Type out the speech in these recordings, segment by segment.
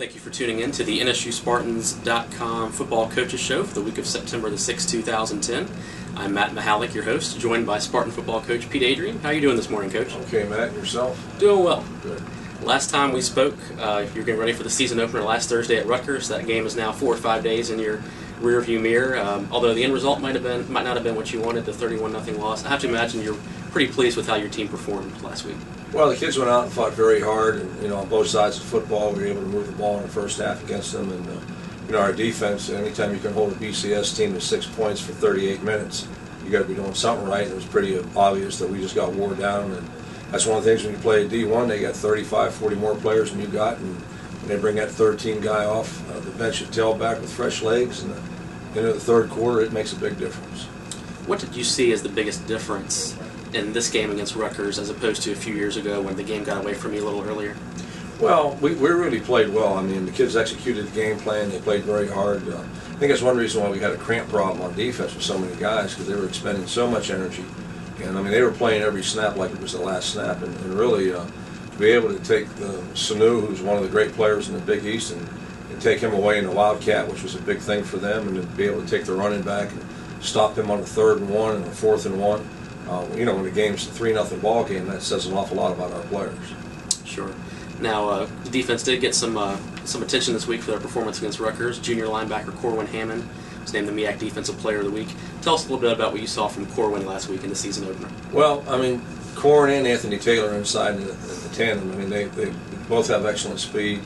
Thank you for tuning in to the NSUSpartans.com football coaches show for the week of September the 6th, 2010. I'm Matt Mahalik, your host, joined by Spartan football coach Pete Adrian. How are you doing this morning, Coach? Okay, Matt. Yourself? Doing well. Good. Last time we spoke, you're getting ready for the season opener last Thursday at Rutgers. That game is now 4 or 5 days in your rearview mirror. Although the end result might not have been what you wanted, the 31-0 loss. I have to imagine you're pretty pleased with how your team performed last week. Well, the kids went out and fought very hard, and on both sides of football, we were able to move the ball in the first half against them. And our defense, anytime you can hold a BCS team to 6 points for 38 minutes, you got to be doing something right. And it was pretty obvious that we just got wore down. And that's one of the things when you play D1, they got 35, 40 more players than you got, and they bring that 13 guy off the bench at tailback with fresh legs. And into the third quarter, it makes a big difference. What did you see as the biggest difference in this game against Rutgers as opposed to a few years ago when the game got away from you a little earlier? Well, we really played well. I mean, the kids executed the game plan. They played very hard. I think that's one reason why we had a cramp problem on defense with so many guys, because they were expending so much energy. And, I mean, they were playing every snap like it was the last snap. And really, to be able to take Sanu, who's one of the great players in the Big East, and take him away in the Wildcat, which was a big thing for them, and to be able to take the running back and stop him on the 3rd and 1 and the 4th and 1. When the game's a 3-0 ball game, that says an awful lot about our players. Sure. Now, the defense did get some attention this week for their performance against Rutgers. Junior linebacker Corwin Hammond was named the MEAC Defensive Player of the Week. Tell us a little bit about what you saw from Corwin last week in the season opener. Well, I mean, Corwin and Anthony Taylor inside the tandem. I mean, they both have excellent speed.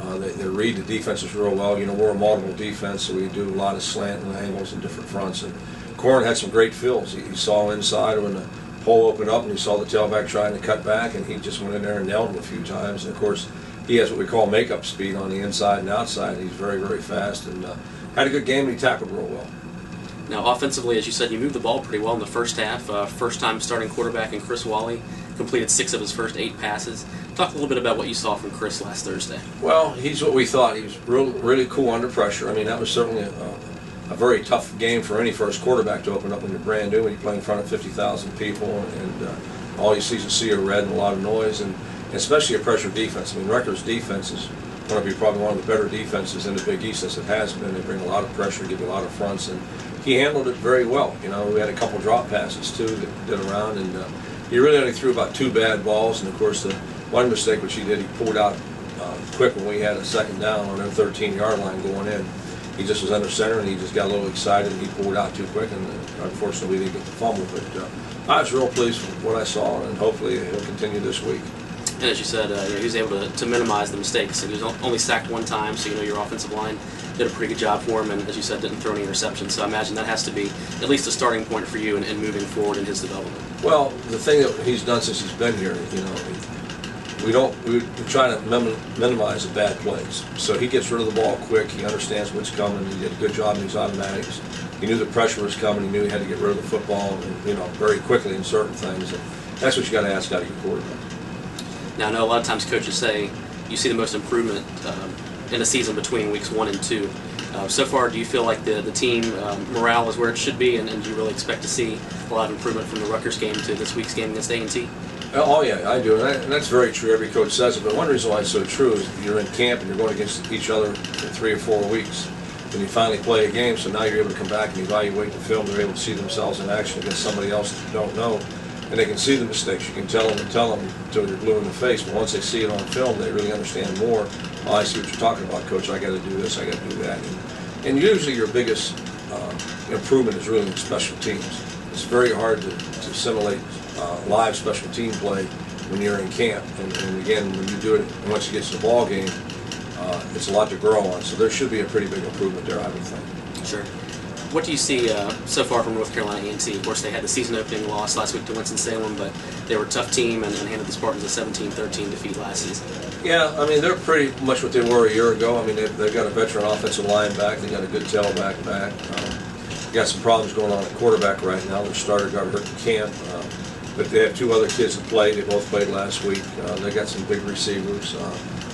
They read the defenses real well. We're a multiple defense, so we do a lot of slant and angles and different fronts. And Corwin had some great fills. He saw inside when the hole opened up, and he saw the tailback trying to cut back, and he just went in there and nailed him a few times. And, of course, he has what we call makeup speed on the inside and outside. He's very, very fast and had a good game, and he tackled real well. Now, offensively, as you said, you moved the ball pretty well in the first half. First-time starting quarterback in Chris Wally completed 6 of his first 8 passes. Talk a little bit about what you saw from Chris last Thursday. Well, he's what we thought. He was really cool under pressure. I mean, that was certainly a very tough game for any first quarterback to open up when you're brand new, when you play in front of 50,000 people, and all you see is a sea of red and a lot of noise, and especially a pressure defense. I mean, Rutgers' defense is going to be probably one of the better defenses in the Big East as it has been. They bring a lot of pressure, give you a lot of fronts, and he handled it very well. We had a couple drop passes too that did around, and he really only threw about 2 bad balls. And of course, the one mistake which he did, he pulled out quick when we had a second down on their 13-yard line going in. He just was under center, and he just got a little excited, and he pulled out too quick, and unfortunately we didn't get the fumble. But I was real pleased with what I saw, and hopefully he'll continue this week. And as you said, he was able to minimize the mistakes. He was only sacked 1 time, so your offensive line did a pretty good job for him, and as you said, didn't throw any interceptions. So I imagine that has to be at least a starting point for you in moving forward in his development. Well, the thing that he's done since he's been here, we try to minimize the bad plays. So he gets rid of the ball quick. He understands what's coming. He did a good job in his automatics. He knew the pressure was coming. He knew he had to get rid of the football, very quickly in certain things. And that's what you got to ask out of your quarterback. Now, I know a lot of times coaches say you see the most improvement in a season between weeks 1 and 2. So far, do you feel like the team morale is where it should be, and do you really expect to see a lot of improvement from the Rutgers game to this week's game against A&T? Oh, yeah, I do, and that's very true. Every coach says it, but one reason why it's so true is you're in camp and you're going against each other for 3 or 4 weeks. Then you finally play a game, so now you're able to come back and evaluate the film. They're able to see themselves in action against somebody else that you don't know, and they can see the mistakes. You can tell them until you're blue in the face, but once they see it on film, they really understand more. Oh, I see what you're talking about, Coach. I got to do this, I got to do that. And usually your biggest improvement is really in special teams. It's very hard to simulate live special team play when you're in camp, and again, when you do it, and once you get to the ball game, it's a lot to grow on. So there should be a pretty big improvement there, I would think. Sure. What do you see so far from North Carolina A&T? Of course, they had the season-opening loss last week to Winston-Salem, but they were a tough team and handed the Spartans a 17-13 defeat last season. Yeah, I mean, they're pretty much what they were a year ago. I mean, they've got a veteran offensive line back. They got a good tailback back. Got some problems going on at quarterback right now. Their starter got hurt in camp. But they have 2 other kids that played. They both played last week. They got some big receivers.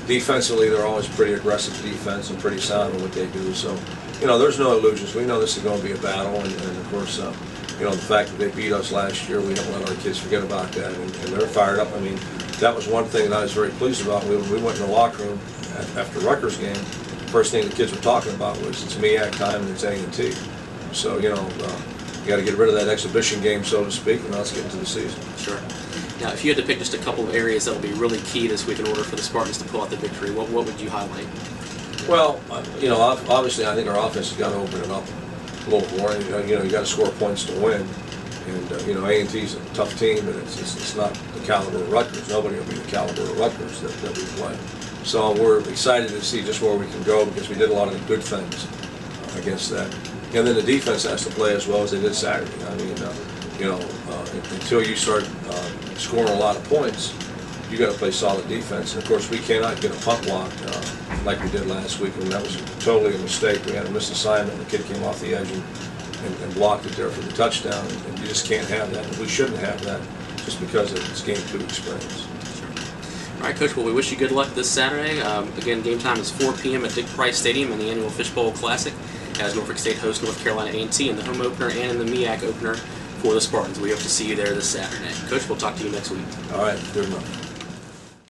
Defensively, they're always pretty aggressive defense and pretty sound in what they do. So, there's no illusions. We know this is going to be a battle, and of course, the fact that they beat us last year, we don't let our kids forget about that, and they're fired up. I mean, that was one thing that I was very pleased about. We went in the locker room, after Rutgers game, first thing the kids were talking about was it's MEAC time and it's A&T. So, you got to get rid of that exhibition game, so to speak, and now let's get into the season. Sure. Now, if you had to pick just a couple of areas that will be really key this week in order for the Spartans to pull out the victory, what would you highlight? Well, obviously I think our offense has got to open it up a little more. You got to score points to win. And A&T is a tough team, but it's not the caliber of Rutgers. Nobody will be the caliber of Rutgers that we play. So we're excited to see just where we can go because we did a lot of good things against that. And then the defense has to play as well as they did Saturday. I mean, until you start scoring a lot of points, you got to play solid defense. And of course, we cannot get a punt block like we did last week, and that was totally a mistake. We had a missed assignment. The kid came off the edge and blocked it there for the touchdown, and you just can't have that. And we shouldn't have that just because of its Game 2 experience. All right, Coach, well, we wish you good luck this Saturday. Again, game time is 4 p.m. at Dick Price Stadium in the annual Fishbowl Classic as Norfolk State hosts North Carolina A&T in the home opener and in the MEAC opener for the Spartans. We hope to see you there this Saturday. Coach, we'll talk to you next week. All right, good enough.